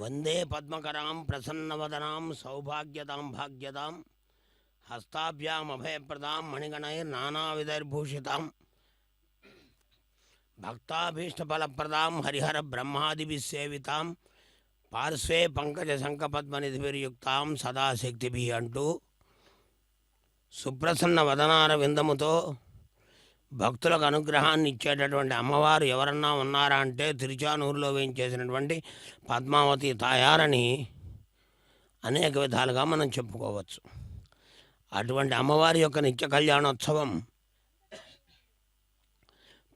వందే పద్మకరాం ప్రసన్నవదనాం సౌభాగ్యతాం భాగ్యతాం హస్తాభ్యామభయప్రదాం మణిగణైర్నానావిధైర్భూషితాం భక్తాభీష్టఫలప్రదాం హరిహర బ్రహ్మాదిభిస్సేవితాం పార్శ్వే పంకజ శంఖపద్మనిధిభిర్యుక్తాం సదాశక్తిభి అంటూ సుప్రసన్న వదనార విందముతో భక్తులకు అనుగ్రహాన్ని ఇచ్చేటటువంటి అమ్మవారు ఎవరన్నా ఉన్నారా అంటే తిరుచానూరులో వేయించేసినటువంటి పద్మావతి తాయారని అనేక విధాలుగా మనం చెప్పుకోవచ్చు. అటువంటి అమ్మవారి యొక్క నిత్య కళ్యాణోత్సవం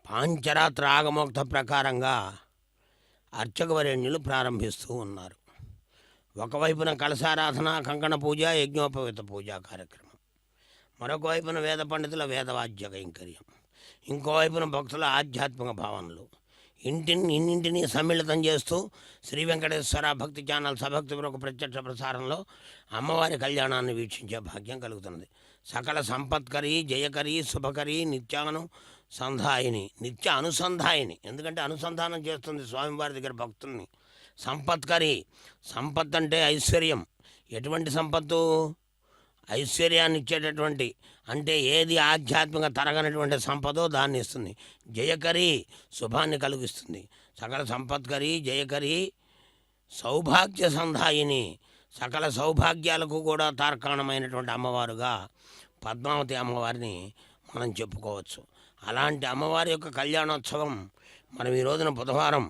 పాంచరాత్ర ఆగమోక్త ప్రకారంగా అర్చకవరేణ్యులు ప్రారంభిస్తూ ఉన్నారు. ఒకవైపున కలశారాధన, కంకణ పూజ, యజ్ఞోపవిత పూజా కార్యక్రమం, మరొక వైపున వేద పండితుల వేదవాద్య కైంకర్యం, ఇంకోవైపున భక్తుల ఆధ్యాత్మిక భావనలు, ఇన్నింటినీ సమ్మిళితం చేస్తూ శ్రీ వెంకటేశ్వర భక్తి ఛానల్ సభక్తి ఒక ప్రత్యక్ష ప్రసారంలో అమ్మవారి కళ్యాణాన్ని వీక్షించే భాగ్యం కలుగుతున్నది. సకల సంపత్కరి, జయకరి, శుభకరి, నిత్య అనుసంధాయిని, ఎందుకంటే అనుసంధానం చేస్తుంది స్వామివారి దగ్గర భక్తుల్ని. సంపత్కరి, సంపత్ అంటే ఐశ్వర్యం. ఎటువంటి సంపత్తు? ఐశ్వర్యాన్ని ఇచ్చేటటువంటి, అంటే ఏది ఆధ్యాత్మిక తరగనటువంటి సంపదో దాన్ని ఇస్తుంది. జయకరి, శుభాన్ని కలిగిస్తుంది. సకల సంపత్కరి, జయకరి, సౌభాగ్య సంధాయిని, సకల సౌభాగ్యాలకు కూడా తార్కాణమైనటువంటి అమ్మవారుగా పద్మావతి అమ్మవారిని మనం చెప్పుకోవచ్చు. అలాంటి అమ్మవారి యొక్క కళ్యాణోత్సవం మనం ఈ రోజున బుధవారం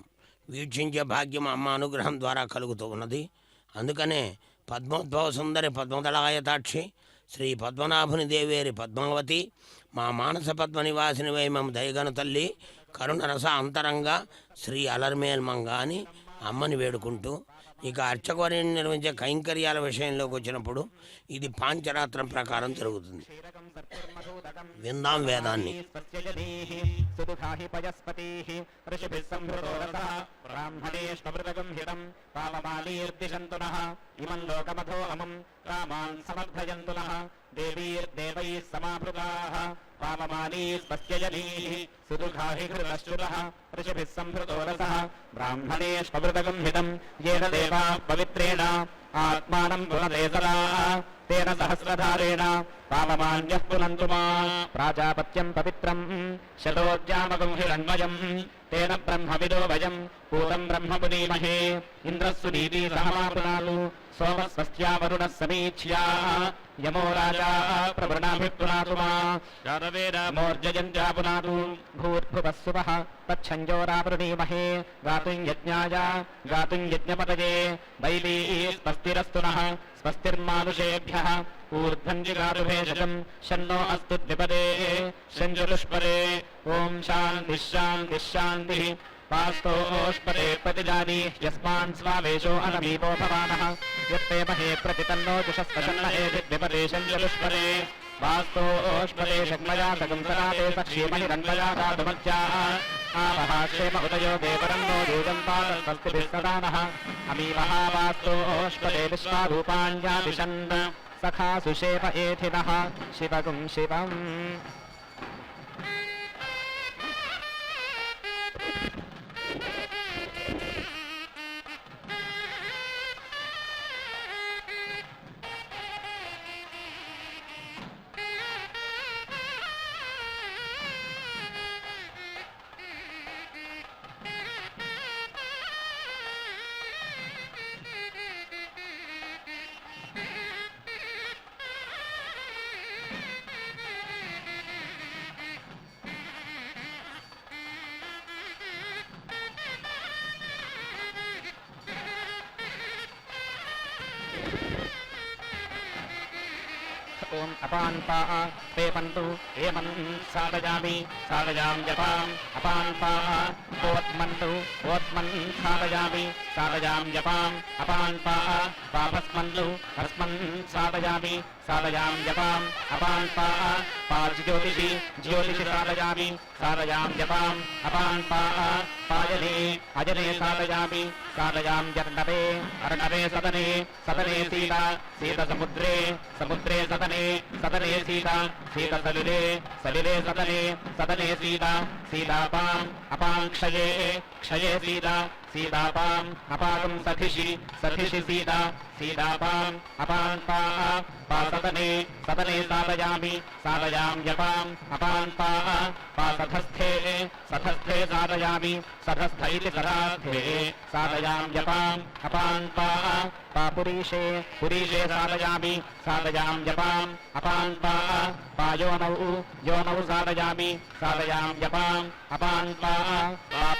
వీక్షించే భాగ్యం అమ్మ అనుగ్రహం ద్వారా కలుగుతూ ఉన్నది. అందుకనే పద్మోద్భవ సుందరి పద్మదళాయతాక్షి శ్రీ పద్మనాభుని దేవేరి పద్మావతి మా మానస పద్మ నివాసిని వైమం దయగను తల్లి కరుణరస అంతరంగా శ్రీ అలర్మేల్మంగ అని అమ్మని వేడుకుంటూ, ఇక అర్చకవర్యం నిర్వహించే కైంకర్యాల విషయంలోకి వచ్చినప్పుడు ఇది పాంచరాత్రం ప్రకారం జరుగుతుంది. విందాం వేదాన్ని. దేవైః సమాభృతాః పావమానీ స్పస్యజనీః సుదుఘాహి హృదశ్రుతః ఋషిభిః సంభృతో రసః బ్రాహ్మణేష్వృతగంహితం येन देवाः पवित्रेण आत्मानं पुनते सदा तेन सहस्रधारेण पावमान्यः पुनन्तु मा प्राजापत्यं पवित्रं शतोज्जामकं हिरण्मयं तेन ब्रह्मविदो भयं पूतं ब्रह्म पुनीमहे इन्द्रः सुनीति सहमापुनातु सोमस्वस्त्या वरुणः समीक्ष्या यमो राजा प्रवृणाभिपुनातु मा शारवेदमोर्जयन्त्या पुनातु भूर्भुवः सुवः तच्छञ्जोरावृणीमहे गातुं यज्ञाय गातुं यज्ञपतये दैवी स्वस्तिरस्तु नः स्वस्तिर्मानुषेभ्यः ऊर्ध्वं जिगातुभेषजं शन्नो अस्तु द्विपदे शञ्जुरुष्पदे ॐ शान्तिः शान्तिः शान्तिः पास्तोष्पदे प्रतिजानी यस्मान् स्वावेशो अनमीपो भवानः यत्ते महे प्रतितन्नो जुषस्वशन्न एभिद्विपदे शञ्जुरुष्पदे वास्तोष्पदे शग्मया सगं सदाते सक्षेमहिरन्वया दातुमज्जा आवः क्षेम उदयो देवरन्नो दूतं पादस्वस्तिभिः सदा नः अमीवः वास्तोष्पदे विश्वारूपाण्यादिशन् सखा सुषेव एथिनः शिवगुं शिवम्. ओम अपान पा ते पंतु एमं साधयामि साधयां जपाम अपान पा ओत्मन्तु ओत्मन् साधयामि साधयां जपाम अपान पा पापस्मन्तु अस्मन् साधयामि साधयां जपाम अपान पा ज्योतिषि ज्योतिषि साधयामि साधयां जपाम अपान पा पायने अजने साधयामि साधयां जर्णवे अर्णवे सदने सदने सीता सीता समुद्रे समुद्रे सदने सदने सीता सीता सलिले सलिले सदने सदने सीता सीतापाम् अपाम् क्षये क्षये सीता सीतापाम् अपाकं सधिषि सधिषि सीता सीतापाम् अपान् पा सदने सदने साधयामि साधयाम्यपाम् अपान् पा सधस्थे सधस्थे साधयामि सधस्थ इति सधास्थे साधयाम्यपाम् अपान् पा पुरीशे पुरीशे साधयामि साधयाम्यपाम् अपान् पा योनौ योनौ साधयामि साधयाम्यपाम् अपान् पा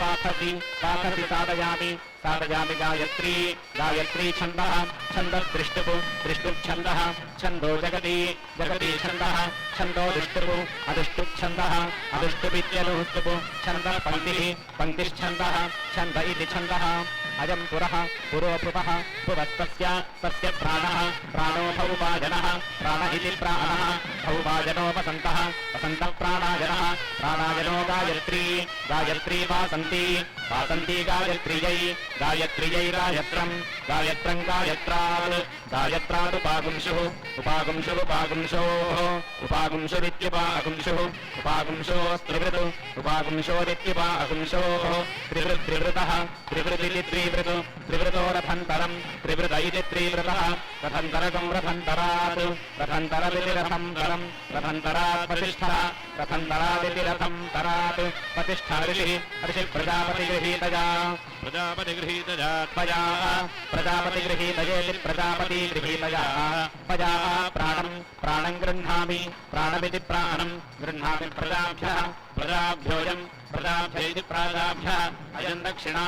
पाखसि पाखसि साधयामि साधयामि गायत्री गायत्री छन्दः छन्दः दृष्टुः दृष्टुच्छन्दः छन्दो जगति जगति छन्दः छन्दो दृष्टुः अदृष्टुच्छन्दः अदृष्टुविद्यनुस्तुः छन्दः पङ्क्तिः पङ्क्तिश्छन्दः छन्द इति छन्दः अयं पुरः पुरोपुपः पुवस्तस्य तस्य प्राणः प्राणो भौभाजनः प्राण इति प्राणः भौभाजनो वसन्तः वसन्तः प्राणाजनः प्राणाजनो गायत्री गायत्री वासन्ती वासन्ती गायत्र्यै गायत्र्यै गायत्रं गायत्रं गायत्रात् गायत्रादुपागुंशुः उपागुंशुः उपागुंशोः उपागुंशुरित्युपागुंशुः उपागुंशोस्त्रिवृत् उपागुंशोरित्युपागुंशोः त्रिवृत् त्रिवृतः त्रिवृदिति त्रिवृत् त्रिवृतो रथन्तरं त्रिवृत इति त्रिवृतः रथन्तरकं रथन्तरात् रथन्तरदिति रथं तरं रथन्तरात् प्रतिष्ठः रथन्तरादिति रथं तरात् प्रतिष्ठा ऋषिः ऋषिः प्रजापतिगृहीतया प्रजापतिगृहीतया त्वया प्रजापतिगृहीतयेति प्रजापतिगृहीतया त्वया प्राणं प्राणं गृह्णामि प्राणमिति प्राणं गृह्णामि प्रजाभ्यः प्रजाभ्योऽयं प्रजाभ्यैति प्राजाभ्यः अयं दक्षिणा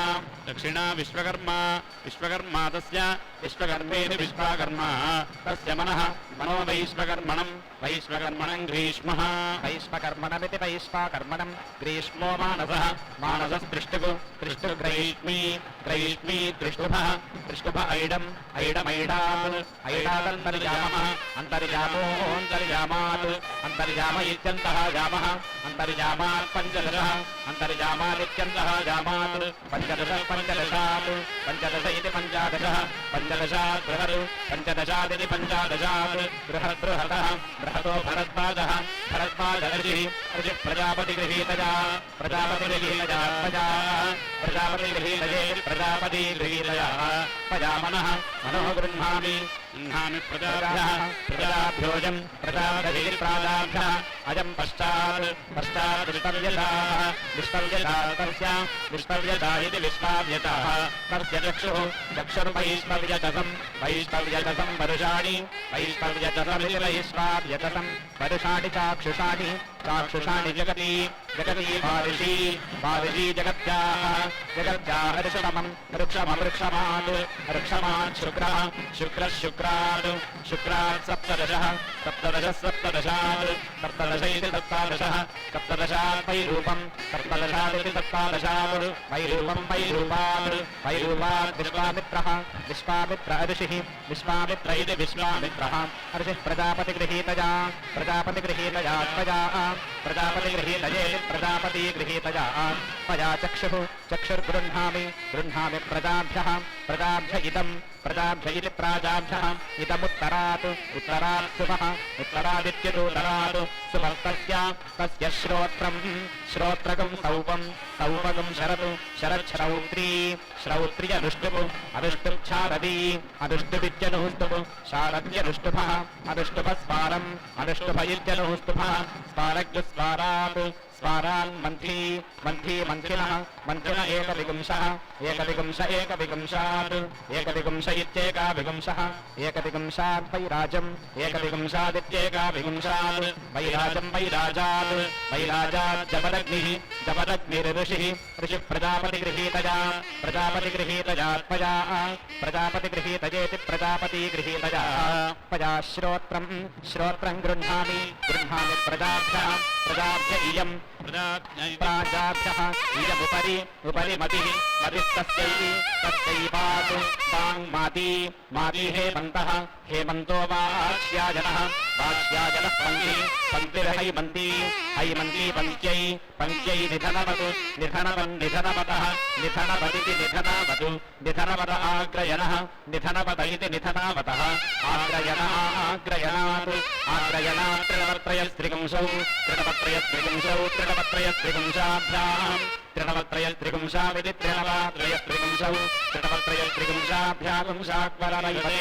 दक्षिणा विश्वकर्मा विश्वकर्मा तस्य विश्वकर्मेति विश्वकर्मा तस्य मनः मनो वैश्वकर्मणं वैश्वकर्मणं ग्रीष्मः वैश्वकर्मणमिति वैश्वकर्मणं ग्रीष्मो मानसः मानसस्पृष्टुः पृष्टुग्रहीष्मी ग्रहीष्मी दृष्टुभः दृष्टुभ ऐडम् ऐडमैडात् ऐडादन्तर्यामः अन्तर्यामोऽन्तर्यामात् अन्तर्याम इत्यन्तः यामः अन्तर्यामात् पञ्चदशः अन्तर्यामादित्यन्तः यामात् पञ्चदश पञ्चदशात् पञ्चदश इति पञ्चादशः पञ्चदशात् बृहत् पञ्चदशादिति पञ्चादशात् बृहत् बृहतः बृहतो भरद्वाजः भरद्वाज ऋषिः ऋषिः प्रजापतिगृहीतया प्रजापतिगृहीतया प्रजा प्रजापतिगृहीतये प्रजापतिगृहीतया प्रजा मनः मनोः गृह्णामि गृह्णामि प्रजाभ्यः प्रजाभ्योऽयं प्रजापतिः प्राजाभ्यः अयं पश्चात् पश्चात् विष्टव्यताः विष्टव्यताः तस्य विष्टव्यता इति विष्टाव्यताः तस्य चक्षुः चक्षुर्वैष्णव्यतसं वैष्णव्यतसं वरुषाणि वैष्णव्यतसमिति वैष्णाव्यतसं वरुषाणि चाक्षुषाणि चाक्षुषाणि जगति जगति वारिषी वारिषी जगत्याः जगत्याः ऋषमं ऋक्षमं ऋक्षमात् ऋक्षमात् शुक्रः शुक्रः शुक्रात् शुक्रात् सप्तदशः सप्तदशः सप्तदशात् सप्तदश इति सप्तादशः सप्तदशात् वैरूपं सप्तदशादिति सप्तादशात् वैरूपं वैरूपात् वैरूपात् विश्वामित्रः विश्वामित्र ऋषिः विश्वामित्र इति विश्वामित्रः ऋषिः प्रजापतिगृहीतया प्रजापतिगृहीतया त्वया प्रजापतिगृहीतये प्रजापतिगृहीतया त्वया चक्षुः चक्षुर्गृह्णामि गृह्णामि प्रजाभ्यः प्रजाभ्य इदं प्रजाभ्य इति प्राजाभ्यः इदमुत्तरात् उत्तरात् शुभः उत्तरादित्यदुत्तरात् शुभस्तस्य तस्य श्रोत्रं श्रोत्रकं सौपं सौपकं शरत् शरच्छ्रौत्री श्रौत्री अनुष्टुप् अनुष्टुप्छारदी अनुष्टुपित्यनुष्टुप् शारद्यनुष्टुभः अनुष्टुभः स्मारम् अनुष्टुभ इत्यनुष्टुभः स्मारग्स्मारात् स्वारान् मन्थी मन्थी मन्थिनः मन्थिन एकविगुंशः एकविगुंश एकविगुंशात् एकविगुंश इत्येकाविगुंशः एकविगुंशात् वैराजम् एकविगुंशादित्येकाविगुंशात् वैराजं वैराजात् वैराजात् जपदग्निः जपदग्निर्ऋषिः ऋषिः प्रजापतिगृहीतया प्रजापतिगृहीतया त्वया प्रजापतिगृहीतयेति प्रजापतिगृहीतया त्वया श्रोत्रं श्रोत्रं गृह्णामि गृह्णामि प्रजाभ्यः प्रजाभ्य इयं प्राजाभ्यः इयमुपरि उपरि मतिः मतिस्तस्यै तस्यैवात् तां माती माती हेमन्तः हेमन्तो वाक्ष्याजनः वाक्ष्याजनः पङ्क्तिः पङ्क्तिर्हैमन्ती हैमन्ती पङ्क्त्यै पङ्क्त्यै निधनवत् निधनवन् निधनवतः निधनवदिति निधनावतु निधनवत आग्रयणः निधनवत इति निधनावतः आग्रयणः आग्रयणात् आग्रयणात् तृणवत्रयस्त्रिगुंसौ तृणवत्रयस्त्रिगुंसौ तृणवत्रयस्त्रिगुंसौ त्रिनवत्रयस्त्रिपुंसाभ्याम् त्रिनवत्रयस्त्रिपुंसाविति त्रिनवत्रयस्त्रिपुंसौ त्रिनवत्रयस्त्रिपुंसाभ्यागुंसाक्वररयते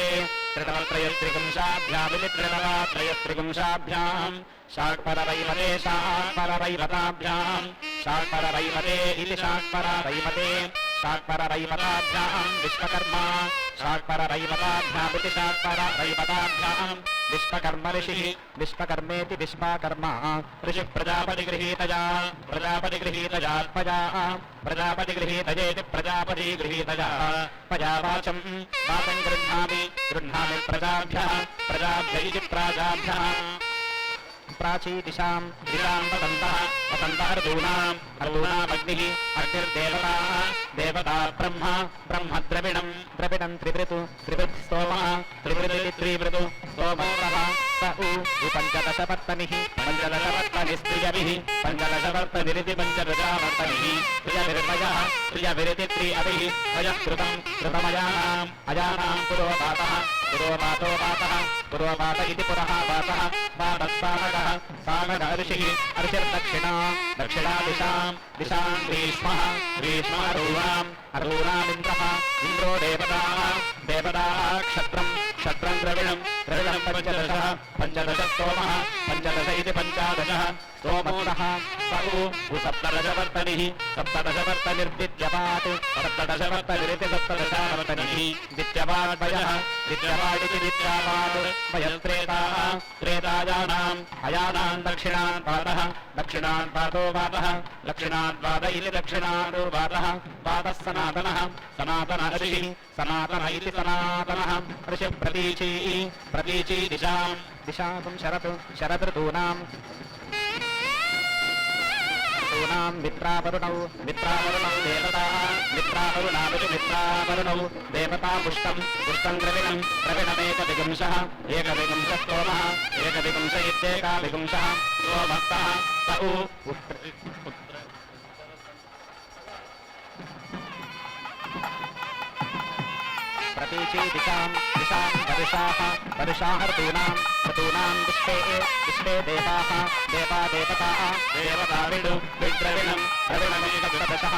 त्रिनवत्रयस्त्रिपुंसाभ्याविति त्रिनवत्रयस्त्रिपुंसाभ्याम् शाक्पररैवते शाक्पररैवताभ्याम् शाक्पररैवते इति शाक्पररैवते शाक्पररैवताभ्याम् विश्वकर्मा शाक्पररैवताभ्यामिति शाक्पररैवताभ्याम् विश्वकर्म ऋषिः विश्वकर्मेति विश्वकर्मा ऋषिः प्रजापतिगृहीतजा प्रजापतिगृहीतजात्मजा प्रजापतिगृहीतजेति प्रजापतिगृहीतजा पजावाचम् वाचं गृह्णामि गृह्णामि प्रजाभ्यः प्रजाभ्य इति प्राजाभ्यः प्राची दिशां वदन्तः वदन्तः ऋतूनामग्निः अग्निर्देवताः देवता ब्रह्मा ब्रह्मद्रविणम् द्रविणम् त्रिवृतु त्रिवृत्सोमः त्रिवृदिति त्रिवृतु सोमोरः स उ पञ्चदशवर्तनिः पञ्चदशवर्तनिस्त्रियभिः पञ्चदशवर्तनिरिति पञ्चदशावर्तनिः त्रियविर्वयः त्रियविरिति त्रियभिः वयः कृतमजानाम् अजानाम् पुरोपातः पुरोपातो वातः पुरोपात इति पुरः वातः वातः सामगः सामग ऋषिः ऋषिर्दक्षिणा दक्षिणा दिशां ग्रीष्मः ग्रीष्मः अरूणामिन्द्रः इन्द्रो देवताः क्षत्रम् द्रविणम् पञ्चदशः सोमः पञ्चदश इति पञ्चादशः सोमोदः सप्तदशवर्तनिः सप्तदशवर्तनिर्विद्यवात् सप्तदशवर्तनिरिति सप्तदशावर्तनिः विद्यवाद्वयः विद्यवादिति विद्यावात् वयस्त्रेताः त्रेतायानाम् अयानाम् दक्षिणान् पादः दक्षिणान् पादो वातः दक्षिणान् पाद इति दक्षिणादो वातः पादः सनातनः सनातन ऋषिः सनातन इति सनातनः ऋषिः प्रतीची दिशां शरदृतूनाम् मित्रावरुणौ देवताः मित्रावरुणाविति मित्रावरुणौ देवता पुष्टम् द्रविणमेकविगुंसः एकविगुंसः सोमः एकविगुंस इत्येकाविगुंसः सोमस्तः स उ प्रतीची दिशां वर्षाः ऋतूनाम् विश्वे देवाः देवताः विद्रविणम् द्रविणमेकसप्तदशः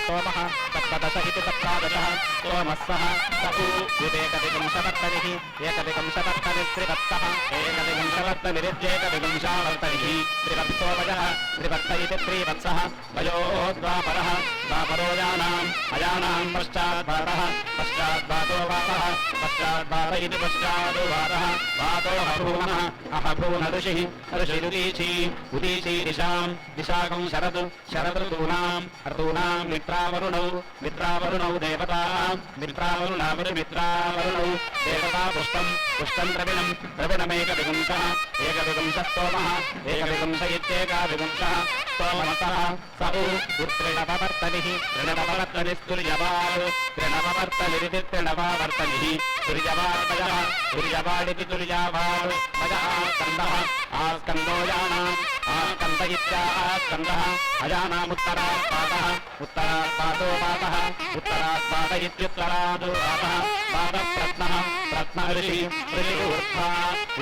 सोमः सप्तदश इति सप्तादशः सोमस्सः स उ युदेकविगुंसवर्तनिः एकविगुंसवर्तनिस्त्रिवत्सः एकविगुंसवर्तनिरित्येकविगुंसावर्तनिः त्रिवत्सोमजः त्रिवत्स इति त्रिवत्सः वयोः द्वापरः द्वापरोजानाम् अजानाम् पश्चाद्वारः पश्चाद्वातो वातः पश्चाद्वात इति पश्चादो वातः वातो अहभून ऋषिरुदीची दिशाकं शरदृतूनाम् मित्रावरुणौ देवताः मित्रावरुणाविति मित्रावरुणौ देवता पुष्टम् द्रविणमेकविगुंसः एकविगुंसः सोमः एकविगुंस इत्येकाविगुंसः सोमसः स उ तृणववर्तनिः तृणववर्तनिरिति तृणवावर्तनिः तुर्यवाडिति तुर्यावाड् स्कन्दः आस्कन्दो आस्कन्द इत्यास्कन्दः अजानामुत्तरात्पादः उत्तरात्पादो वातः उत्तरात्पाद इत्युत्तरादो वातः वातः प्रत्नः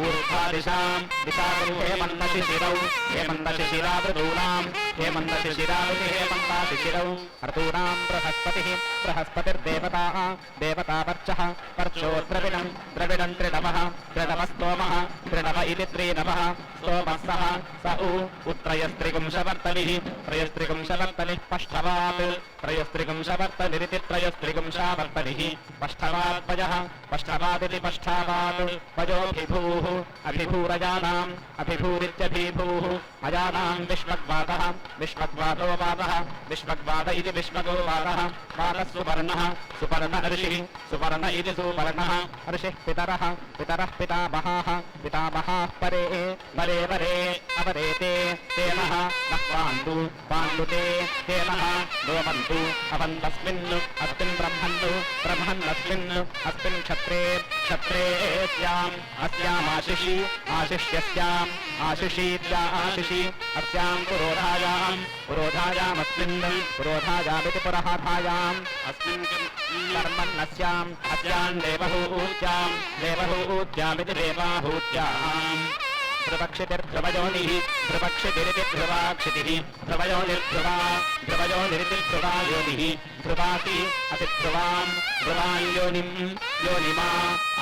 ऊर्ध्वा दिशाम् हेमन्तशिशिरावृतूनाम् हेमन्तशिशिरावृति हेमन्ताशिशिरौ ऋतूनाम् बृहस्पतिर्देवताः देवतावर्चः वर्चो द्रविणम् त्रिनवः त्रिनव इति त्रिनवः सोमस्सः स उ उत्त्रयस्त्रिपुंसवर्तनिः त्रयस्त्रिपुंसवर्तनिः त्रयस्त्रिपुंसवर्तनिरिति त्रयस्त्रिपुंसावर्तनिः पष्ठवाद्वयः पष्ठवादिति पष्ठावाद् वयोभिभूः अभिभूरित्यभिभूः अजानाम् विश्वग्वातो वातः विश्वग्वात इति विश्वगो वातः वातः सुपर्ण ऋषिः सुपर्ण इति सुपर्णः ऋषिः पितरः पितामहाः परे अवरेते तेनः नः पाण्डुते तेनः गोमन्तु अवन्तस्मिन् अस्मिन् ब्रह्मन्नस्मिन् क्षत्रेऽस्याम् आशिषीत्याशिषी अस्याम् पुरोधायामस्मिन् पुरोधायामिति पुरहाधायाम् अस्मिन् अस्याम् देवहूत्यामिति देवाहूत्याम् ध्रुवक्षितिर्ध्रुवयोनिः ध्रुवक्षितिरिति ध्रुवाक्षितिः ध्रुवयोनिर्ध्रुवा ध्रुवयोनिरिति ध्रुवायोनिः ध्रुवाति अतिध्रुवां ध्रुवां योनिं योनिमा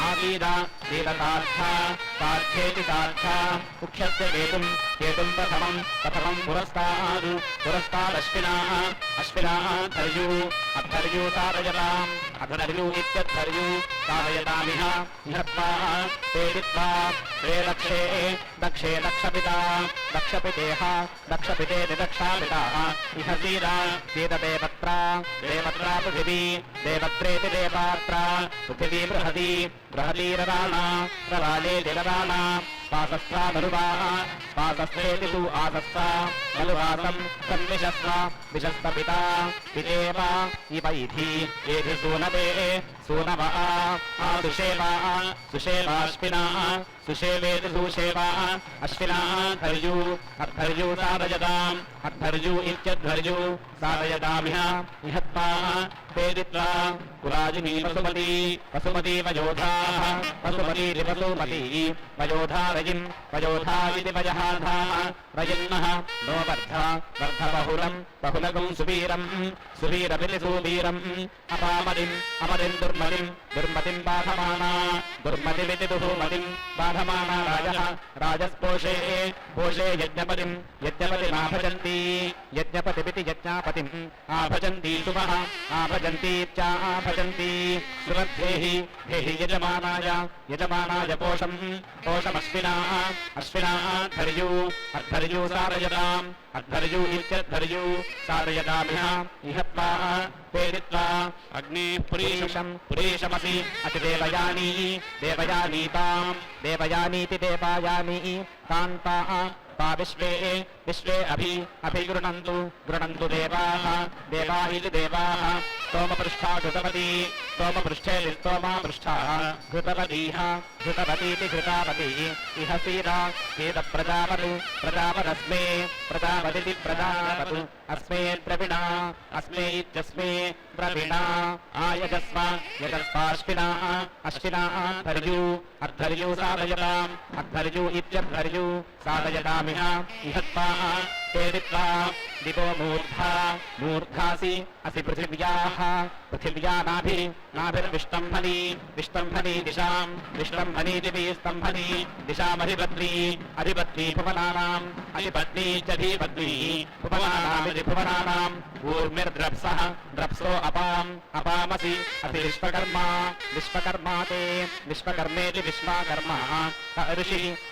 आवीदा देवतार्था साध्येति सार्था मुख्यस्य केतुं प्रथमं पुरस्तादश्विनाः अश्विनाः धर्यु अद्धर्यु सारयताम् अधर्यु इत्यद्धर्यु सारयतामिह इहत्वा प्रेरित्वा ते दक्षे दक्षपिता दक्षपितेः दक्षपितेति दक्षापिताः इह सीदा सीददेवत्रा देवत्रा पृथिवी देवत्रेति देवात्रा पृथिवी बृहतीरराणा ररालेति रराणा स्वासस्वा मरुवाः स्वासस्वेति तु आसस्वा मरुवासं सन्विशस्व विशस्तपिता पितेव इव इति एधि सूनवे सूनव सुषेवाश्विनाः सुषेवेति सुषेवाः अश्विनाः धर्यु अद्धर्यु सारयताम् अद्धर्यु इत्यद्धर्यु सारयतामिह इहत्वा प्रेरित्वा कुराजिनी वसुमती वयोधाः वसुमतीरिवसुमती वयोधा रजिम् वयोधा इति वजहाधा रजिन्नः नो बहुलगुं सुवीरमिति सुवीरम् अमरिम् दुर्मतिम् बाधमाना दुर्मतिमिति दुर्मतिम् बाधमाना राजस्पोषे यज्ञपतिमिति यज्ञापतिम् आभजन्ती शुभः आभजन्तीत्याभजन्ती सुरद्धेहि यजमानाय पोषमश्विनाः धर्यु सारयताम् अद्धर्यु इत्यद्धर्यु सारयतामिह इहत्वा प्रेरित्वा अग्नेः पुरीशमसि अतिदेवयानीताम् देवयानीति देवायानी तान्ता विश्वे अभिगृणन्तु देवाः देवा इति देवाः स्तोमपृष्ठा घृतवती स्तोमपृष्ठे स्तोमा पृष्ठा घृतवतीति घृतावती इह प्रजापदस्मे प्रजापदिति प्रजापतु अस्मे द्रविणा अस्मे इत्यस्मे द्रविणा यजस्वाश्विनाः धर्यु अद्धर्यु साधयताम् अद्धर्यु इत्यद्धर्यु साधयतामिह इहत्वा प्रेरित्वा दिवो मूर्धासि असि पृथिव्या नाभिर्विष्टम्भनी दिशामधिपत्नी भुवनानाम् अधिपत्नी चधिपत्नी भुवनानाम् ऊर्मिर्द्रप्सः द्रप्सो अपामसि असि विश्वकर्मा ते विश्वकर्मेति विश्वाकर्मा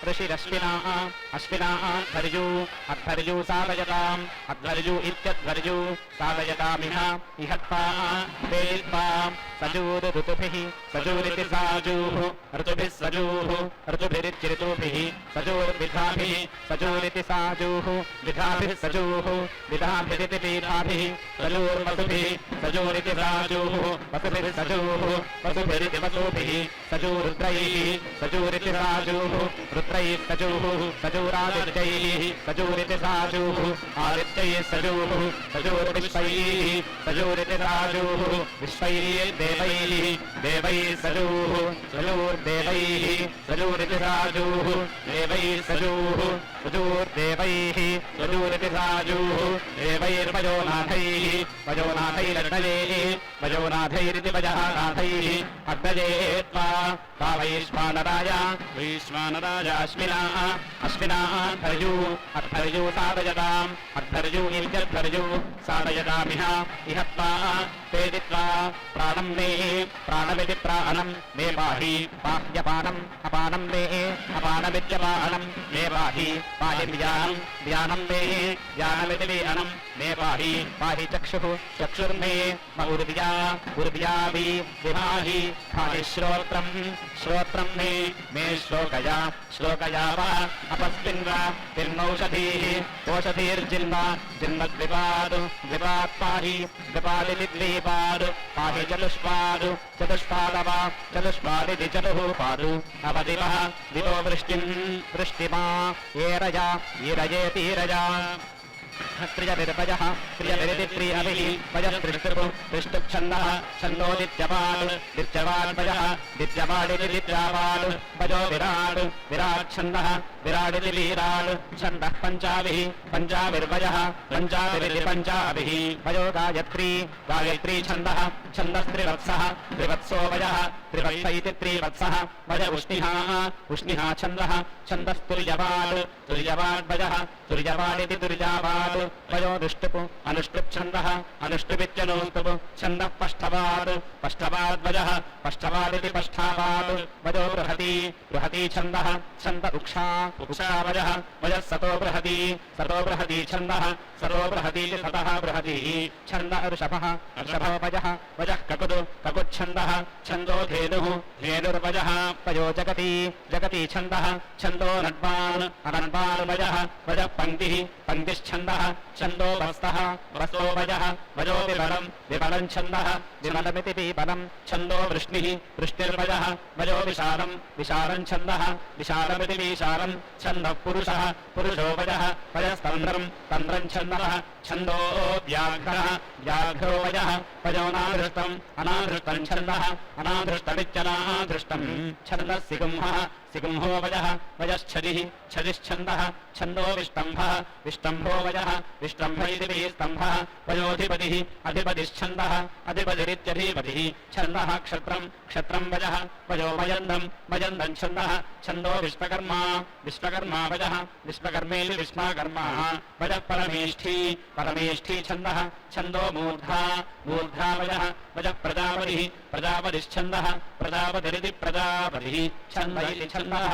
ऋषिरश्विनाः धर्यु अद्धर्यु साधयताम् अद्धर्यु इत्यद्धर्यु साधयतामिह इहत्वा प्रेरित्वा सजूरिति साजूः ऋतुभिः सजूः ऋतुभिरित्यऋतुभिः सजूर्विधाभिः सजूरिति साजूः विधाभिः सजूः विधाभिरिति पीठाभिः सजूर्वसुभिः सजूरिति साजूः वसुभिः सजूः वसुभिरिति वसुभिः सजूरुद्रैः सजूरिति साजूः रुद्रैः सजूः सजूरादित्यैः सजूरिति साजूः आदित्यैः सजूः सजूर्विश्वैः सजूरिति साजूः विश्वैः देवैः सजूः सजूर्देवैः सजूरिति साजूः देवैः सजूः सजूर्देवैः सजूरिति साजूः देवैर्वयोनाथैरग्नयैः वयोनाथैरिति वजहानाथैः अग्नये त्वा वैश्वानराय अश्विनाः धर्यु अद्धर्यु साधयताम् अद्धर्यु इत्यद्धर्यु साधयतामिह इहत्वा प्रेरित्वा प्राणम् मे प्राणमिति प्राणम् मे पाहि पाह्यपानम् अपानम् मे अपानमित्यपानम् मे पाहि व्यानम् मे व्यानमिति व्यानम् मे पाहि चक्षुर्मे उर्व्यावि विभाहि भाहि श्रोत्रम् मे श्लोकया वा अपस्मिन्वा तिन्नौषधीः जिन्मद्विपाद् पाहि द्विपादिति द्विपाद् पाहि चतुष्पादिति चतुःपादु अवदिवः दिवो वृष्टिमा येरजा ईरजेतीरजा त्रिजविर्पजः त्रिजविरिति त्रियभिः पजः त्रिष्टुप् त्रिष्टुप्छन्दः छन्दोदित्यवाल् दित्यवाल्पजः दित्यवाडिति दित्यावाल् पजो विराट् विराट्छन्दः विराडिति वीराट् छन्दः पञ्चाभिः पञ्चाविर्पजः पञ्चाविरिति पञ्चाभिः पजो गायत्री गायत्री छन्दः छन्दस्त्रिवत्सः त्रिवत्सो वयः त्रिवत्स इति त्रिवत्सः वय उष्णिहा उष्णिहा छन्दः छन्दस्तुर्यवाल् तुर्यवाड्वयः तुर्यवाडिति तुर्यावाल् वयो दुष्टुप् अनुष्टुप् छन्दः अनुष्टुपित्यनुष्टुप् छन्दः पष्ठवाद् पष्ठवाद्वयः पष्ठवादिति पष्ठावाद् वयो बृहती बृहती छन्दः छन्द उक्षा उक्षावयः वयः सतो बृहती सतो बृहती छन्दः सतो बृहतीति सतः बृहतीः छन्द ऋषभः ऋषभो वयः वयः ककुद् ककुच्छन्दः छन्दो धेनुः धेनुर्वयः वयो जगति जगति छन्दः छन्दो नड्वान् अनड्वान् वयः वयः पङ्क्तिः पङ्क्तिश्छन्दः छन्दो वस्तः वस्तो वयः वयो विबलं विबलं छन्दः विबलमिति विबलं छन्दो वृष्णिः वृष्टिर्वयः वयो विशालं विशालं छन्दः विशालमिति विशालं छन्दः पुरुषः पुरुषो वयः वयस्तन्द्रं तन्द्रं छन्दः छन्दो व्याघ्रः व्याघ्रो वयः वयोनाधृष्टम् अनाधृष्टं छन्दः अनाधृष्टमित्यनाधृष्टं छन्दः सिंहः सिंहो वयः वयश्छदिः छदिश्छन्दः छन्दो विष्टम्भः विष्टम्भो वयः विष्टम्भ इति स्तम्भः वयोधिपतिः अधिपतिश्छन्दः अधिपतिरित्यधिपतिः छन्दः क्षत्रं क्षत्रं वयः वयो वयन्दं वयन्दं छन्दः छन्दो विश्वकर्मा विश्वकर्मा वयः विश्वकर्मेति विश्वकर्मा वयः परमेष्ठी परमेष्ठी छन्दः छन्दो मूर्धा मूर्धा वयः वयः प्रजापतिः प्रजापतिश्छन्दः प्रजापतिरिति प्रजापतिः छन्द इति छन्दः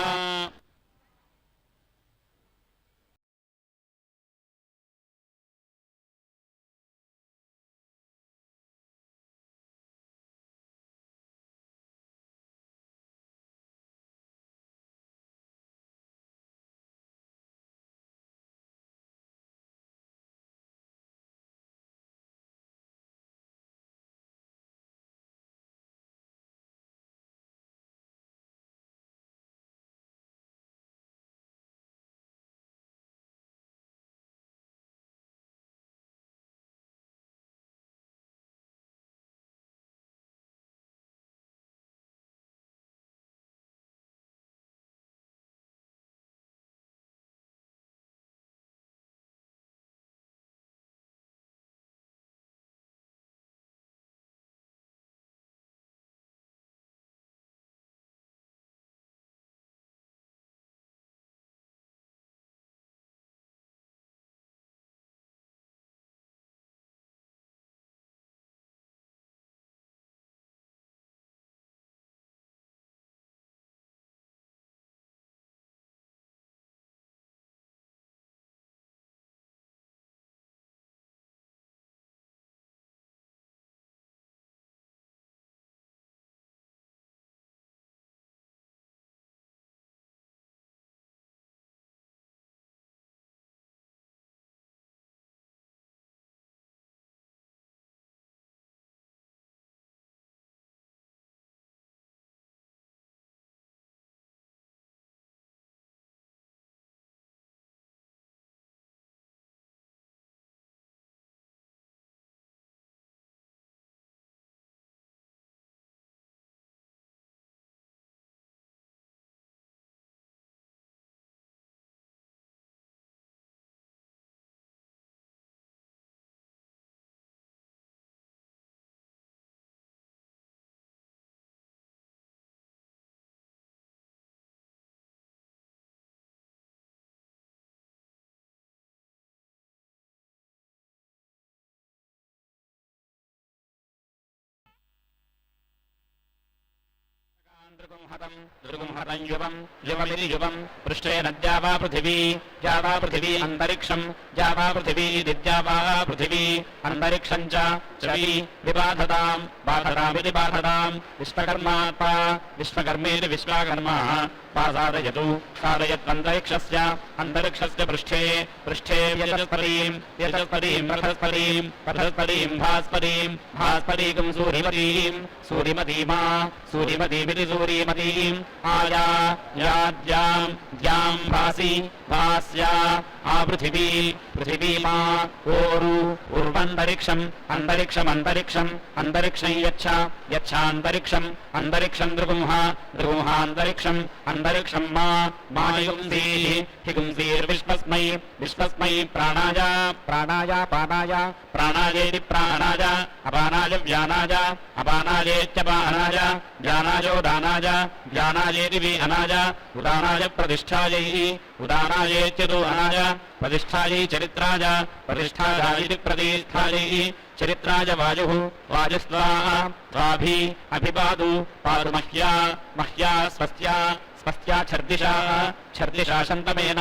दृगुंहतं युवं युवमिति युवं पृष्ठेन द्यावा पृथिवी अन्तरिक्षं द्यावा पृथिवी दिद्यावा पृथिवी अन्तरिक्षं च वि विबाधतां बाधतामिति बाधतां विश्वकर्मात्मा विश्वकर्मेति विश्वकर्मा साधयतु साधयत्वन्तरिक्षस्य अन्तरिक्षस्य पृष्ठे यजस्पतिं रथस्पतिं रथस्पतिं भास्पतिं सूरिमतीमा सूरिमतीमिति सूरिमतीम् आया याद्यां द्यां भासि भास्या आपृथिवी पृथिवीमा ओरु उर्वन्तरिक्षम् अन्तरिक्षमन्तरिक्षम् अन्तरिक्षं यच्छान्तरिक्षम् अन्तरिक्षं दृगुंहान्तरिक्षम् अन्तरिक्षं मा हिगुंसीर्विश्वस्मै विश्वस्मै प्राणाय प्राणायेति प्राणाय अपानाय व्यानाय अपानायेत्यपानाय व्यानायोदानाय व्यानायेति विहनाय उदानाय प्रतिष्ठायै उदानायेत्यतो अनाय प्रतिष्ठायै चरित्राय प्रतिष्ठायायिति प्रतिष्ठायै चरित्राय वायुः वायुस्त्वाभि अभिपादु पादु मह्या स्वस्त्या छर्दिशा शन्तमेन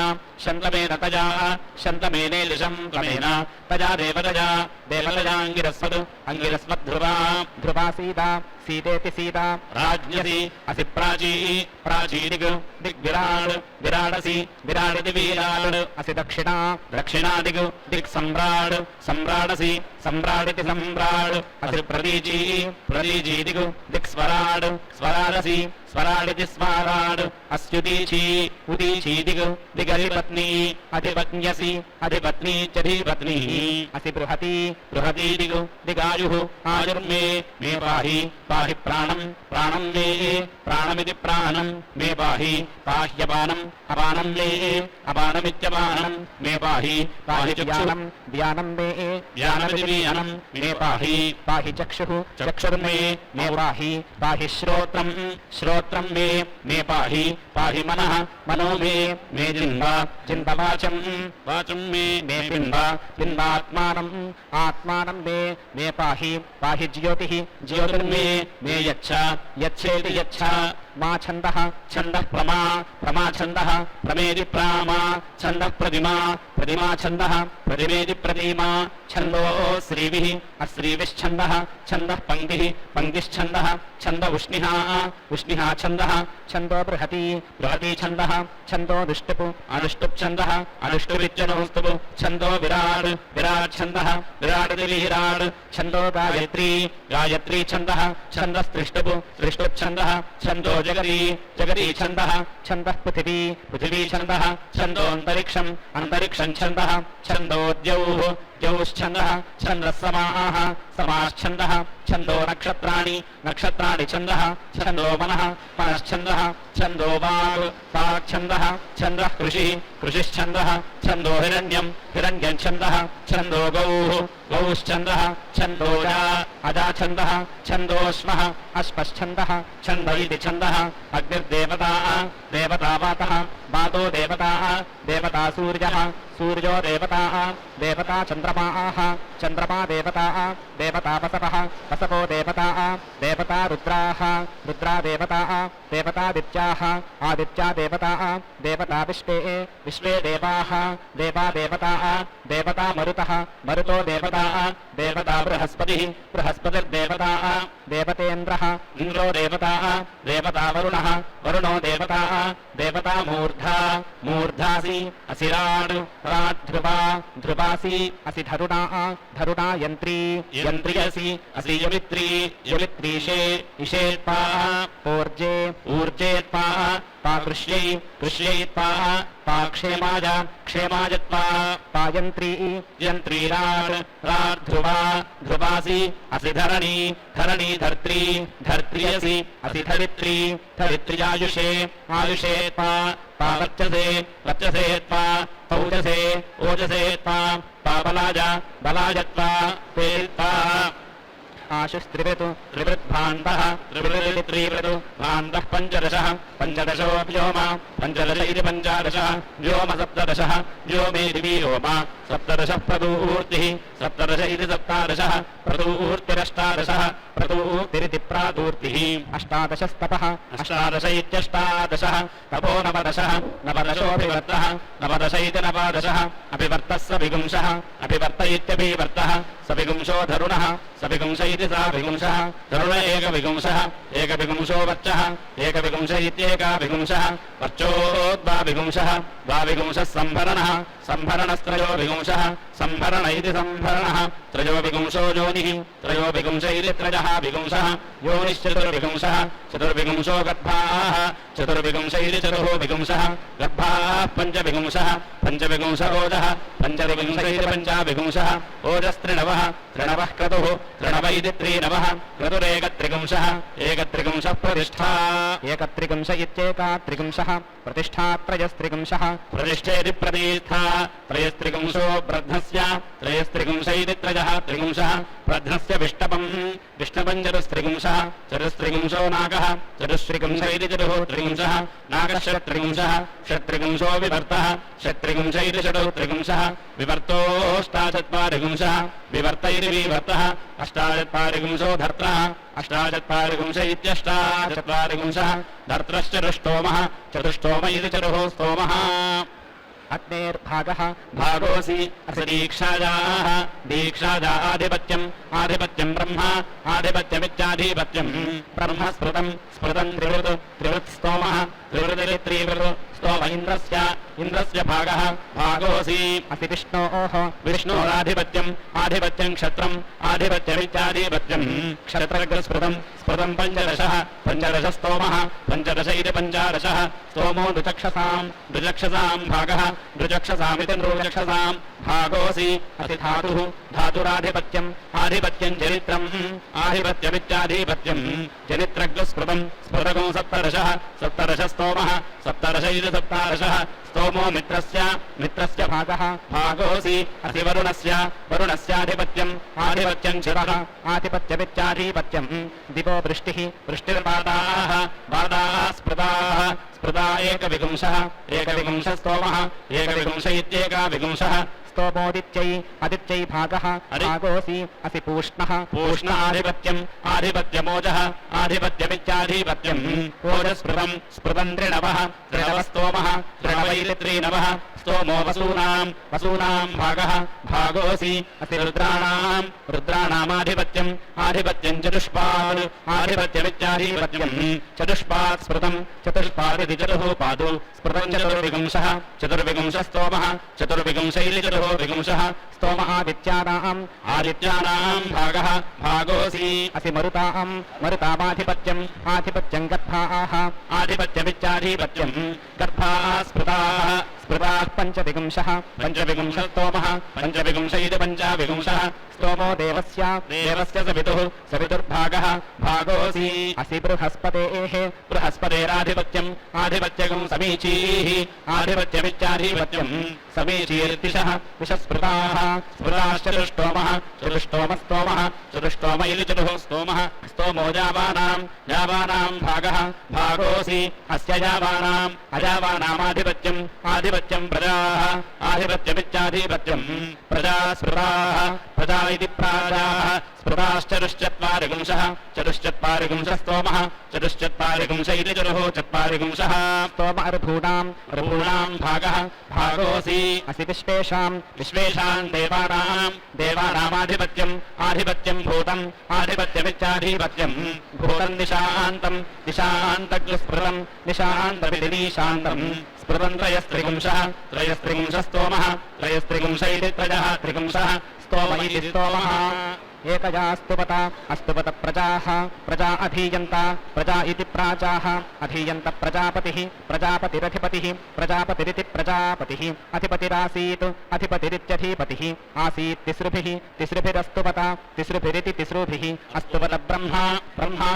तजाशन्तमेनेलिशं त्वमेन तजा देवतजाङ्गिरस्वद्ध्रुवा सीतेति सीता राज्ञसि असि प्राचीदिग्विराडसि विराडिति विराड असि दक्षिणादिग् सम्राडसि सम्राडिति सम्राड् असि प्रतीजीदिग् दिक्स्वराडसि स्वराडिति स्वाराड् अस्युदीचीदिग् दिगधिपत्नी अधिपत्न्यसि अधिपत्नी असि बृहतीदिग् दिगायुः आयुर्मे मे पाहि प्राणं मे प्राणमिति प्राणं मे पाह्यपानम् अपानं मे अपानमित्यपानं मे पाहि ध्यानं मे ध्यानमिति व्यानं मे पाहि चक्षुर्मे पाहि श्रोत्रं मे पाहि मनो मे जिह्वाचं मे पिण्डात्मानं मे पाहि ज्योतिर्मे यच्छेति यच्छा मा छन्दः प्रमा छन्दः प्रमेति प्रामा छन्दः प्रतिमा छन्दः प्रतिमेति प्रतिमा छन्दो श्रीविः अश्रीविश्छन्दः छन्दः पङ्क्तिश्छन्दः छन्द उष्णिः छन्दः छन्दो बृहती छन्दः छन्दो अनुष्टुप् छन्दः अनुष्टुपित्यनुस्तुप् छन्दो विराट् छन्दः विराडिति विराड् छन्दो गायत्री छन्दः छन्दस्त्रिष्टुप् छन्दः छन्दो जगती छन्दः पृथिवी छन्दः छन्दोऽन्तरिक्षम् छन्दः छन्दोद्यौश्छन्दः छन्दः छन्दो नक्षत्राणि छन्दः छन्दो मनश्छन्दः छन्दो वाक् छन्दः कृषिश्छन्दः छन्दो हिरण्यं छन्दः छन्दो गौश्छन्दः छन्दो अजा छन्दः छन्दोऽश्वः अश्वश्छन्दः छन्द इति छन्दः अग्निर्देवता वातो देवता सूर्यो देवता चन्द्रमा देवता वसवो देवता रुद्रा देवतादित्याः आदित्या देवता विश्वे देवता मरुतो देवता बृहस्पतिर्देवता देवतेन्द्रः इन्द्रो देवता वरुणो देवता मूर्धासि असिराड् ध्रुवासि असि धरुणा यन्त्री असि यमित्रीशे इषेत्पा ऊर्जेत्पा कृष्यै क्षेमायत्पा यन्त्रीराड् ध्रुवासि असि धरणी धर्त्री असि धरित्र्यायुषेत्पा वर्चसेत्पा ओजसेत्पा बलायत्पा तेत्पा आशुस्त्रिवृद्भान्तः भान्तः पञ्चदशो व्योम इति पञ्चादशः व्योम सप्तदशः व्योमेति व्योम सप्तदशः प्रदूर्तिः इति सप्तादशः प्रदूर्तिरष्टादशः प्रदूर्तिरिति प्रादूर्तिः अष्टादशस्तपः अष्टादश इत्यष्टादशः तपो नवदशोऽभिवर्तः नवदश इति नवादशः अभिवर्तः स विगुंशः अभिवर्त इत्यभिवर्तः सविगुंशो धरुणः सविगुंश इति सा विगुंशः धरुण एकविगुंशः एकविगुंशो वर्चः एकविगुंश इत्येकाविगुंशः वर्चोद्वाविगुंशः द्वाविगुंशः सम्भरणः सम्भरणस्त्रयो विगुंशः सम्भरण इति सम्भरणः त्रयो विगुंशो योनिः त्रयो विगुंश इति त्रयः विगुंशः योनिश्चतुर्विगुंशः चतुर्विगुंशो गर्भाः चतुर्विगुंश इति चतुः विगुंशः गर्भाः पञ्चविगुंशः पञ्चविगुंश ओजः पञ्चविगुंश इति पञ्चाविगुंशः ओजस्त्रिणवः त्रिणवः क्रतुः त्रिणव इति त्रीनवः क्रतुरेकत्रिगुंशः एकत्रिगुंशः प्रतिष्ठा एकत्रिगुंश इत्येका त्रिगुंशः प्रतिष्ठा त्रयस्त्रिगुंशः प्रतिष्ठेति प्रतिष्ठा त्रयस्त्रिगुंशो ब्रध्नस्य त्रयस्त्रिगुंश इति त्रयः त्रिगुंशः ब्रध्नस्य विष्टपम् विष्टपम् चतुस्त्रिगुंशः चतुस्त्रिगुंशो नागः चतुस्त्रिगुंश इति चतुः त्रिगुंशः नागः षट्त्रिगुंशः षट्त्रिगुंशो विभर्तः षट्त्रिगुंश इति षटौ त्रिगुंशः विभर्तोऽष्टाचत्वारिगुंशः विभर्त इति विभर्तः अष्टाचत्वारिगुंशो धर्त्रः अष्टाचत्वारिगुंश इत्यष्टाचत्वारिगुंशः धर्त्रश्चतुष्टोमः चतुष्टोम इति चतुः स्तोमः अग्नेर्भागः भागोऽसि असि दीक्षायाः दीक्षाया आधिपत्यम् आधिपत्यम् ब्रह्म आधिपत्यमित्याधिपत्यम् ब्रह्म स्मृतम् स्मृतम् त्रिवृत् त्रिवृत् स्तोमः त्रिवृतिरि त्रिवृत् स्तोम इन्द्रस्य भागः भागोऽसि असि विष्णोः विष्णोराधिपत्यम् आधिपत्यम् क्षत्रम् आधिपत्यमित्याधिपत्यम् क्षत्रग्रस्मृतम् स्मृतम् पञ्चदशः पञ्चदशस्तोमः पञ्चदश इति पञ्चादशः स्तोमो द्विचक्षसाम् द्विचक्षसाम् भागः द्विचक्षसामिति नृचक्षसाम् भागोऽसि असि धातुः धातुराधिपत्यम् आधिपत्यम् जनित्रम् आधिपत्यमित्याधिपत्यम् जनित्रग्रस्मृतम् स्मृतगो सप्तदशः सप्तदशस्तोमः सप्तदश इति सप्तादशः स्तोमो मित्रस्य भागः भागोऽसि असि वरुणस्याधिपत्यम् आधिपत्यम् चिरः आधिपत्यमित्याधिपत्यम् दिवो वृष्टिः वृष्टिर्बाधाः बाधाः स्पृता एकविगुंशः एकविगुंशस्तोमः एकविगुंश इत्येकाविगुंशः स्तोमोदित्यै आदित्यै भागः भागोऽसि असि पूष्णः पूष्ण आधिपत्यम् आधिपत्यमोजः आधिपत्यमित्याधिपत्यम् ओजस्पृतम् स्पृतम् त्रिणवः त्रिणवस्तोमः त्रिणव इति त्रीनवः स्तोमो वसूनाम् भागः भागोऽसि असि रुद्राणामाधिपत्यम् आधिपत्यम् चतुष्पाद् आधिपत्यमित्याधिपत्यम् चतुष्पात् स्मृतम् चतुष्पादिति चतुः पादु स्मृतम् चतुर्विगुंशः चतुर्विगुंशस्तोमः चतुर्विगुंश इति चतुः विगुंशः स्तोम आदित्यानाम् भागः भागोऽसि असि मरुतामाधिपत्यम् आधिपत्यम् गर्भाः आधिपत्यमित्याधिपत्यम् गर्भाः स्मृताः पञ्चविगुंशः पञ्चविगुंशस्तोमः पञ्चविगुंश इति पञ्चाविगुंशः स्तोमो देवस्य सवितुर्भागः भागोऽसि असि बृहस्पतेः बृहस्पतेराधिपत्यम् आधिपत्यकम् समीचीः आधिपत्यमित्याधिपत्यम् समीचीर्दिशः विषस्पृताः स्मृताश्चतुष्टोमः चतुष्टोमस्तोमः चतुष्टोम इति चतुः स्तोमः स्तोमो जावानाम् भागः भागोऽसि अस्य अजावानामाधिपत्यम् आधिपत्यम् प्रजाः आधिपत्यमित्याधिपत्यम् प्रजा स्मृताः प्रजा इति प्राजाः स्मृताश्चतुश्चत्वारिगुंशः चतुश्चत्वारिगुंशस्तोमः चतुश्चत्वारिगुंश इति चतुः चत्वारिगुंशः स्तोम अर्भूणाम् भागः भागोऽसि असि विश्वेषाम् देवानामाधिपत्यम् आधिपत्यम् भूतम् आधिपत्यमित्याधिपत्यम् भूतम् दिशान्तग्रस्मृतम् निशान्तमिति निशान्तम् स्मृतम् त्रयस्त्रिगुंशस्तोमः त्रयस्त्रिगुंश इति त्रयः त्रिगुंशः स्तोम इति स्तोमः एकया स्तुवत प्रजाः प्रजा अधीयन्त प्रजा इति प्राजाः अधीयन्त प्रजापतिः प्रजापतिरधिपतिः प्रजापतिरिति प्रजापतिः अधिपतिरासीत् अधिपतिरित्यधिपतिः आसीत् तिसृभिरस्तुवत तिसृभिरिति तिसृभिः अस्तुवत ब्रह्मा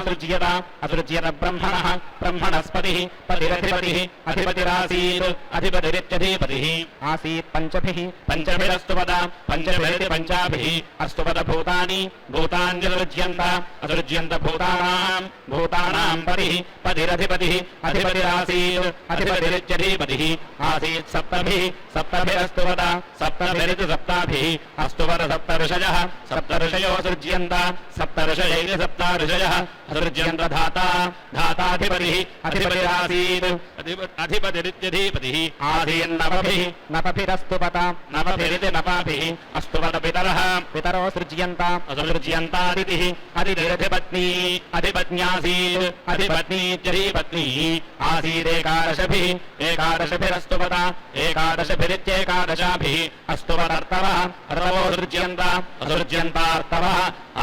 असृज्यत ब्रह्मणः ब्रह्मणस्पतिः पतिरधिपतिः अधिपतिरासीत् अधिपतिरित्यधिपतिः आसीत् पंचभिरस्तुवत पंचभिरिति पञ्चाभिः अस्तुवत भूतानि భూతాన్యసృజ్యంత అసృజ్యంత భూతానాం పరిః పతిరధిపతిః అధిపతిరాసీత్ అధిపతిరిత్యధిపతిః ఆసీత్ సప్తభిః సప్తభిరస్తువత సప్తభిరితి సప్తాభిః అస్తువత సప్తఋషయः సప్తఋషయో సృజ్యంత సప్తఋషయైః సప్తాఋషయः అసృజ్యంత ధాతాధిపతిః అధిపతిరాసీత్ అధిపతిరిత్యధిపతిః ఆసీన్నవభిః నపభిరస్తుపత నవభిరితి నవాభిః అస్తువత పితరः పితరో సృజ్యంత అసృజ్యంతాదితిః అదితిరధిపత్నీ అధిపత్న్యాసీత్ అధిపత్నీత్యధిపత్నీః ఆసీదేకాదశభిः ఏకాదశభిరస్తువత ఏకాదశభిరిత్యేకాదశాభిः అస్తువదర్తవः అర్తవో సృజ్యంత అసృజ్యంతార్తవः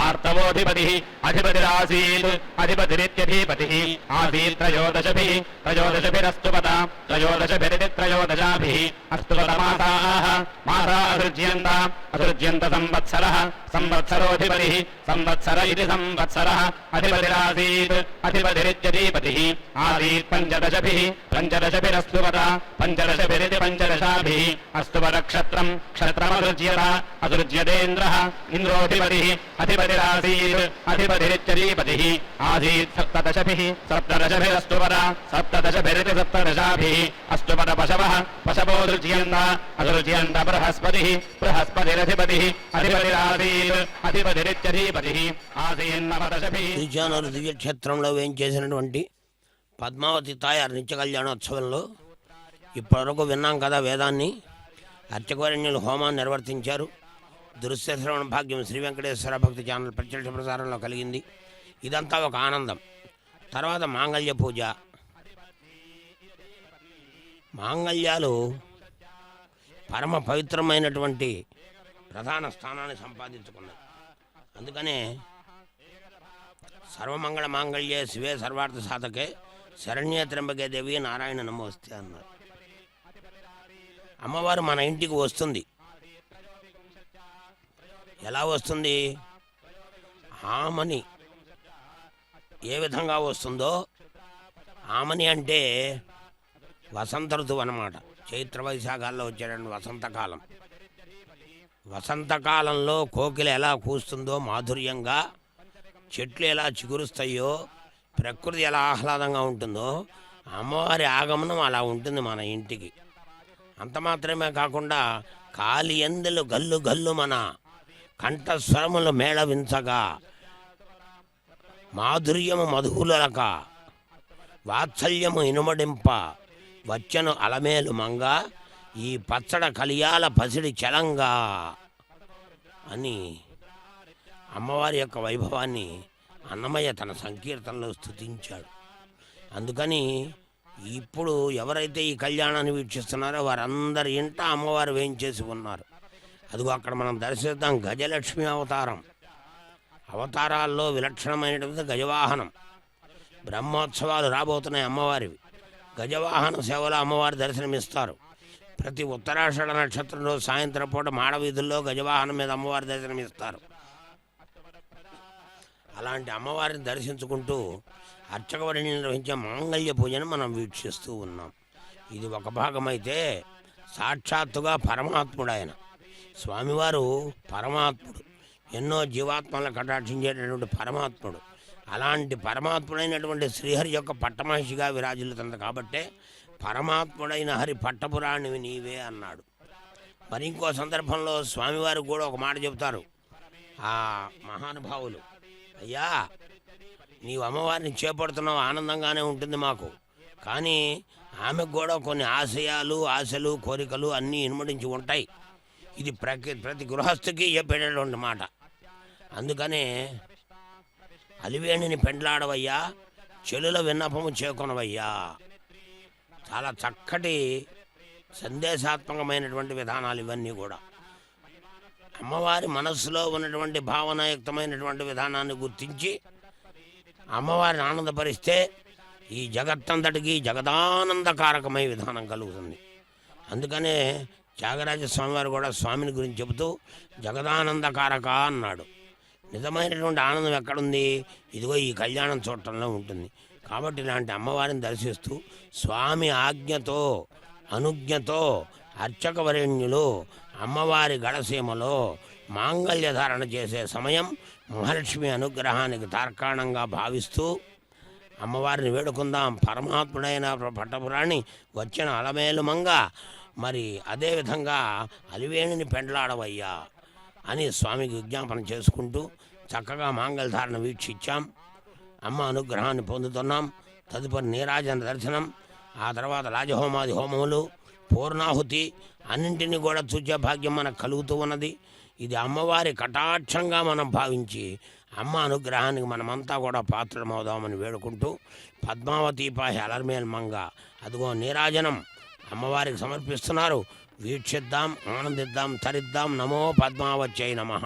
ఆర్తవోధిపతిः అధిపతిరాసీత్ అధిపతిరిత్యధిపతిः ఆసీత్ త్రయోదశభిः త్రయోదశభిరస్తువత త్రయోదశభిరితి త్రయోదశాభిः అస్తువత మాసాः మాసా అసృజ్యంత అసృజ్యంత సంవత్సరः సంవత్సరోధిపతిः సంవత్సర ఇది సంవత్సరः అధిపతిరాసీత్ అధిపతిరిత్యధిపతిः ఆసీత్ పంచదశభిः పంచదశభిరస్తువత పంచదశభిరితి పంచదశాభిः అస్తువత క్షత్రం క్షత్రమసృజ్యత అసృజ్యతేంద్రः ఇంద్రోధిపతిः అధిపతిరాసీత్ అధిపతిరిత్యధిపతిः ఆసీత్ సప్తదశభిः సప్తదశభిరస్తువత సప్తదశభిరితి సప్తదశాభిः అస్తువత పశవः పశవో సృజ్యంత అసృజ్యంత బృహస్పతిः బృహస్పతిరధిపతిः అధిపతిరాసీత్ అధిపతిరిత్యధిపతిः ఆసీన్నవదశభిः తిరుచానూరు దివ్యక్షేత్రంలో వేయించేసినటువంటి పద్మావతి తాయారు నిత్య కళ్యాణోత్సవంలో ఇప్పటివరకు విన్నాం కదా వేదాన్ని. అర్చకవరణ్యులు హోమాన్ని నిర్వర్తించారు. దృశ్య శ్రవణ భాగ్యం శ్రీ వెంకటేశ్వర భక్తి ఛానల్ ప్రత్యక్ష ప్రసారంలో కలిగింది. ఇదంతా ఒక ఆనందం. తర్వాత మాంగళ్య పూజ. మాంగళ్యాలు పరమ పవిత్రమైనటువంటి ప్రధాన స్థానాన్ని సంపాదించుకున్నాయి. అందుకనే సర్వమంగళ మాంగళ్యే శివే సర్వార్థ సాధకే శరణ్యే త్ర్యంబకే దేవి నారాయణ నమోస్తే అన్నారు. అమ్మవారు మన ఇంటికి వస్తుంది. ఎలా వస్తుంది? ఆమని ఏ విధంగా వస్తుందో, ఆమని అంటే వసంత ఋతువు అన్నమాట. చైత్ర వైశాఖాల్లో వచ్చేటువంటి వసంతకాలం. వసంతకాలంలో కోకిల ఎలా కూస్తుందో మాధుర్యంగా, చెట్లు ఎలా చిగురుస్తాయో, ప్రకృతి ఎలా ఆహ్లాదంగా ఉంటుందో, అమ్మవారి ఆగమనం అలా ఉంటుంది మన ఇంటికి. అంత మాత్రమే కాకుండా కాలి ఎందెలు గల్లు గల్లు మన కంఠస్వరములు మేళవించగా, మాధుర్యము మధువులక వాత్సల్యము ఇనుమడింప వచ్చను అలమేలు మంగ ఈ పచ్చడ కలియాల పసిడి చలంగా అని అమ్మవారి యొక్క వైభవాన్ని అన్నమయ్య తన సంకీర్తనలో స్తుతించాడు. అందుకని ఇప్పుడు ఎవరైతే ఈ కళ్యాణాన్ని వీక్షిస్తున్నారో వారందరి ఇంట అమ్మవారు వేయించేసి ఉన్నారు. అదిగో అక్కడ మనం దర్శిద్దాం. గజలక్ష్మి అవతారం. అవతారాల్లో విలక్షణమైనటువంటి గజవాహనం. బ్రహ్మోత్సవాలు రాబోతున్నాయి అమ్మవారివి. గజవాహన సేవలో అమ్మవారి దర్శనమిస్తారు. ప్రతి ఉత్తరాషాఢ నక్షత్రంలో సాయంత్రం పూట మాడవీధుల్లో గజవాహనం మీద అమ్మవారి దర్శనమిస్తారు. అలాంటి అమ్మవారిని దర్శించుకుంటూ అర్చకవరిని నిర్వహించే మాంగళ్య పూజను మనం వీక్షిస్తూ ఉన్నాం. ఇది ఒక భాగమైతే సాక్షాత్తుగా పరమాత్ముడు ఆయన. స్వామివారు పరమాత్ముడు, ఎన్నో జీవాత్మలను కటాక్షించేటటువంటి పరమాత్ముడు. అలాంటి పరమాత్ముడైనటువంటి శ్రీహరి యొక్క పట్టమహిషిగా విరాజిల్లుతుంది. కాబట్టే పరమాత్ముడైన హరి పట్టపురాణివి నీవే అన్నాడు. మరి ఇంకో సందర్భంలో స్వామివారు కూడా ఒక మాట చెబుతారు ఆ మహానుభావులు. అయ్యా, నీవు అమ్మవారిని చేపడుతున్నావు, ఆనందంగానే ఉంటుంది మాకు. కానీ ఆమెకు కూడా కొన్ని ఆశయాలు, ఆశలు, కోరికలు అన్నీ ఇనుమడించి ఉంటాయి. ఇది ప్రతి గృహస్థుకి చెప్పేటటువంటి మాట. అందుకనే అలివేణిని పెండ్లాడవయ్యా, చెలుల విన్నపము చేకొనవయ్యా. చాలా చక్కటి సందేశాత్మకమైనటువంటి విధానాలు ఇవన్నీ కూడా. అమ్మవారి మనస్సులో ఉన్నటువంటి భావనాయుక్తమైనటువంటి విధానాన్ని గుర్తించి అమ్మవారిని ఆనందపరిస్తే ఈ జగత్తంతటికి జగదానందకారకమై విధానం కలుగుతుంది. అందుకనే త్యాగరాజ స్వామివారు కూడా స్వామిని గురించి చెబుతూ జగదానందకారక అన్నాడు. నిజమైనటువంటి ఆనందం ఎక్కడుంది? ఇదిగో ఈ కళ్యాణం చూడటంలో ఉంటుంది. కాబట్టి ఇలాంటి అమ్మవారిని దర్శిస్తూ స్వామి ఆజ్ఞతో అనుజ్ఞతో అర్చకవరేణ్యులు అమ్మవారి గడసీమలో మాంగళ్య ధారణ చేసే సమయం మహాలక్ష్మి అనుగ్రహానికి తార్కాణంగా భావిస్తూ అమ్మవారిని వేడుకుందాం. పరమాత్ముడైన పట్టపురాణి వచ్చిన అలమేలు మంగ మరి అదేవిధంగా అలివేణిని పెండ్లాడవయ్యా అని స్వామికి విజ్ఞాపన చేసుకుంటూ చక్కగా మాంగళ్యధారణ వీక్షించాం. అమ్మ అనుగ్రహాన్ని పొందుతున్నాం. తదుపరి నీరాజన దర్శనం, ఆ తర్వాత రాజహోమాది హోమములు, పూర్ణాహుతి అన్నింటినీ కూడా చూచే భాగ్యం మనకు కలుగుతూ ఉన్నది. ఇది అమ్మవారి కటాక్షంగా మనం భావించి అమ్మ అనుగ్రహానికి మనమంతా కూడా పాత్రమవుదామని వేడుకుంటూ పద్మావతీపాహి అలర్మేల్ మంగ అదిగో నీరాజనం అమ్మవారికి సమర్పిస్తున్నారు. వీక్షిద్దాం, ఆనందిద్దాం, తరిద్దాం. నమో పద్మావత్యై నమః.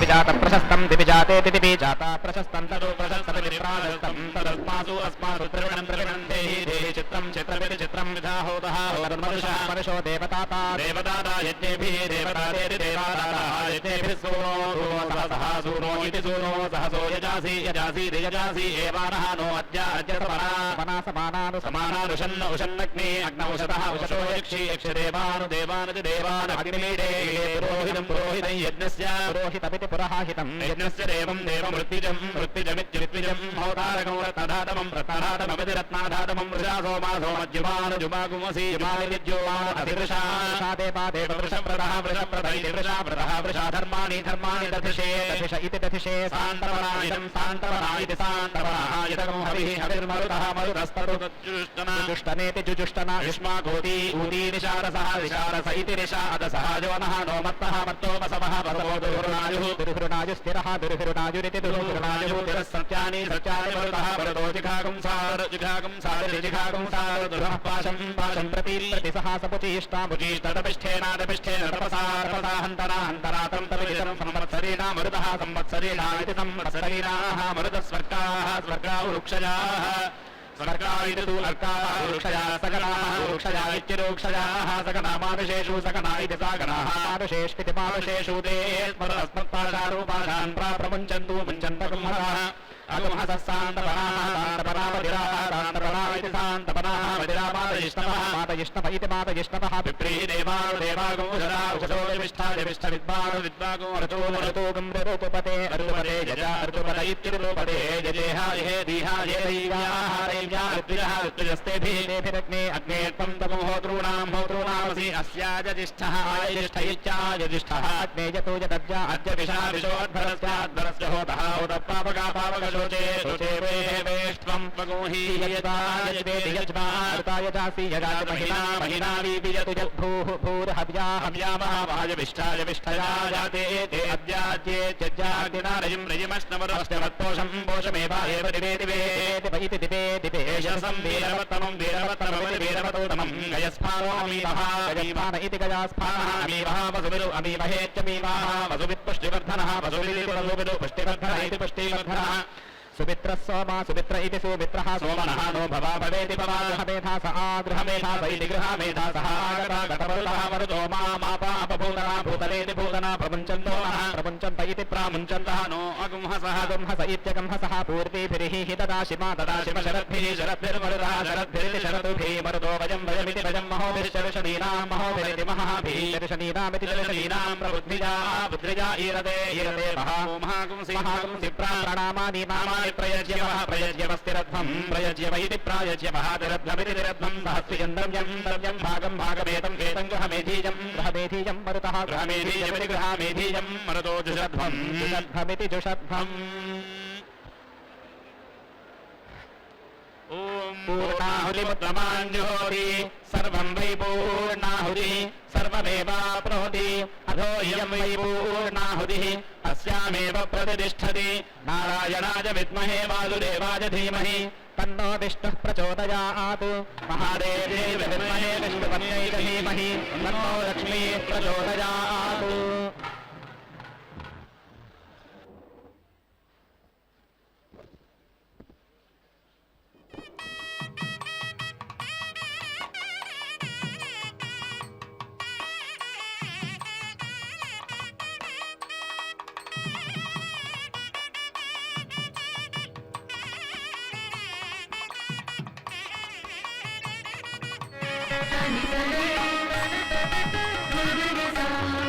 जात प्रशस्तं दिवि जातेति दिवि जाता प्रशस्तं तदु प्रशस्तमिति प्राशस्तं तदस्मासु अस्मासु त्रिविणं त्रिविणं देहि देहि चित्रं चित्रमिति चित्रं विधाहोतः मनुषः मनुषो देवताता देवताता यज्ञेभिः देवतातेति देवाताता यज्ञेभिः सूनो सहसः सूनो इति सूनो सहसो यजासि यजासि यजासि एवानः नो अद्य अद्यतमना समानानुषन्न उषन्नग्नि अग्नौ उषतः उषतो यक्षि यक्षदेवानु देवानुति देवान् अग्निमीडे पुरोहितं पुरोहितं यज्ञस्य पुरोहितमिति पुरहाहितं यज्ञस्य देवं देवमृत्युजं मृत्युजमित्युत्विजं होतारकं रत्नधातमं रत्नधातममिति रत्नाधातमं वृषा सोमा सोमज्युमान् जुमागुमसि जुमानिद्योमान् अधिवृषा देवा देववृषप्रदः वृषप्रद इति वृषाप्रदः वृषा धर्माणि धर्माणि दधिषे दधिष इति दधिषे सान्तवनायितं सान्तवनायिति सान्तवनायितं हविः हविर्मरुतः जुष्टनेति जुजुष्टना युष्मागोती ऊती निशारसः निशारस इति निशादसः जवनः नो मत्तः मत्तोपसवः वसवो दुर्हृणायुः दुर्हृणायुस्थिरः दुर्हृणायुरिति दुर्हृणायुः तिरः सत्यानि सत्यानि मरुतः मरुतो जिघागुं सार दुर्हः पाशं पाशं प्रति सः समुचीष्टामुचीष्टपिष्ठेनादपिष्ठेन तपसा तपसा हन्तरा हन्तरातं तपितं संवत्सरेणा मरुतः संवत्सरेणा इति संवत्सरेणाः मरुतस्वर्गाः स्वर्गा वृक्षजाः स्वर्गा इति तु अर्काः वृक्षजाः सकलाः वृक्षजा इत्यरुक्षजाः सकनामानुषेषु सकना इति सागराः मानुषेष्विति मानुषेषु ते स्मरस्मत्पाशारूपाशान् प्रमुञ्चन्तु मुञ्चन्तकुम्भराः अगुमहसः सान्तपराः इति सान्तपराः वदिरामातयिष्णवः मातयिष्णव इति मातयिष्णवः पिप्रीः देवानु देवागो उषदा उषसो जविष्ठ विद्वानु विद्वागो ऋतोगं ऋतुपते ऋतुपते जजा ऋतुपत इत्युपते जजेहाये दीहाये दैव्याः ऋत्विजस्तेभिरग्ने अग्ने त्वं तमो होतॄणामसि अस्याजजिष्ठः आयजिष्ठ इत्याजजिष्ठः अग्ने यतो यदद्या अद्य विषा विशोद्भरस्याद्भरस्य होतः होतपावका पावकशोचे शोचे वेष्त्वं पगोहि यजमार्ताय जासि यजाज महिना वीवियतु यद्भूः भूर्हव्या हव्यामहावायविष्ठाय विष्ठया जाते ते अद्याद्ये त्यज्याग्निना रजिमश्नवरश्चवत्पोषं पोषमेव एव दिवे दिवे इति दिवे दिवे यशसं वीरवत्तमं वीरवत्तममिति वीरवतोतमं गयस्फानोऽमीवः गयस्फान इति गयास्फानः अमीवः वसुविदु अमीवहेत्यमीवः वसुवित्पुष्टिवर्धनः वसुविदु पुष्टिवर्धनः इति पुष्टिवर्धनः सुमित्रः सोमा सुमित्र इति सुमित्रः सोमनः नो भवा भवेति भवागृहमेधा स आगृहमेधा स इति गृहमेधा सः आगता गतमरुतः मरुतो मापापभूतना भूतलेति भूतना प्रमुञ्चन्तो नः प्रमुञ्चन्त इति प्रामुञ्चन्तः नो अगुंहसः गुंहस इत्यगंहसः पूर्वीभिः हि ददाशिमा ददाशिम शरद्भिः शरद्भिर्मरुतः शरद्भिरिति शरदुभिः मरुतो वजं वजमिति वजं महोभिश्चर्षणीनां महोभिरिति महाभिः चर्षणीनामिति चर्षणीनां प्रबुद्धिजा बुद्धिजा ईरते ईरते महागुंसि प्राणामानि नामानि प्रयज्यवस्तिरध्वं प्रयज्यव इति प्रायज्यवः तिरध्वमिति तिरध्वं सहस्रियं द्रव्यं भागं भागमेतं वेदं गृहमेधीयं मरुतः गृहमेधीयमिति गृहमेधीयं मरुतो जुषध्वमिति जुषध्वम् ॐ पूर्णाहुतिमुत्तमाञ्जुहोति सर्वं वै पूर्णाहुतिः सर्वमेवाप्नोति अथो इयं वै पूर्णाहुतिः अस्यामेव प्रतिष्ठति नारायणाय विद्महे वासुदेवाय धीमहि तन्नो विष्णुः प्रचोदयात् महादेवे विद्महे विष्णुपत्न्यै धीमहि तन्नो लक्ष्मीः प्रचोदयात् Sa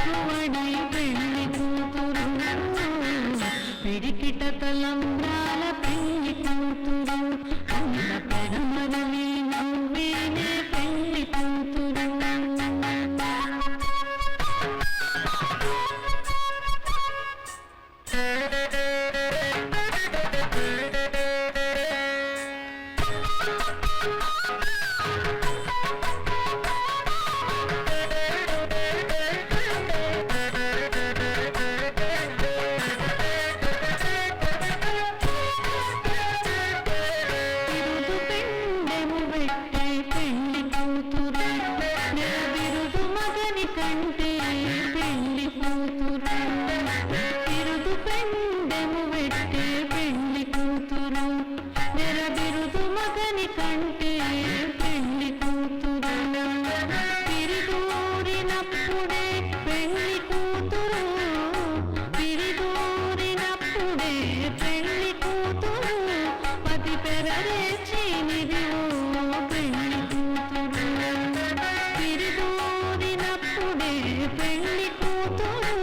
మగువడై పెళ్లి కూతురు పిడికిట తలంబ్రాల పెళ్లి కూతురు అంద పెడమరలి నవ్వేనే పెళ్లి కూతురు పెళ్లి కూతురు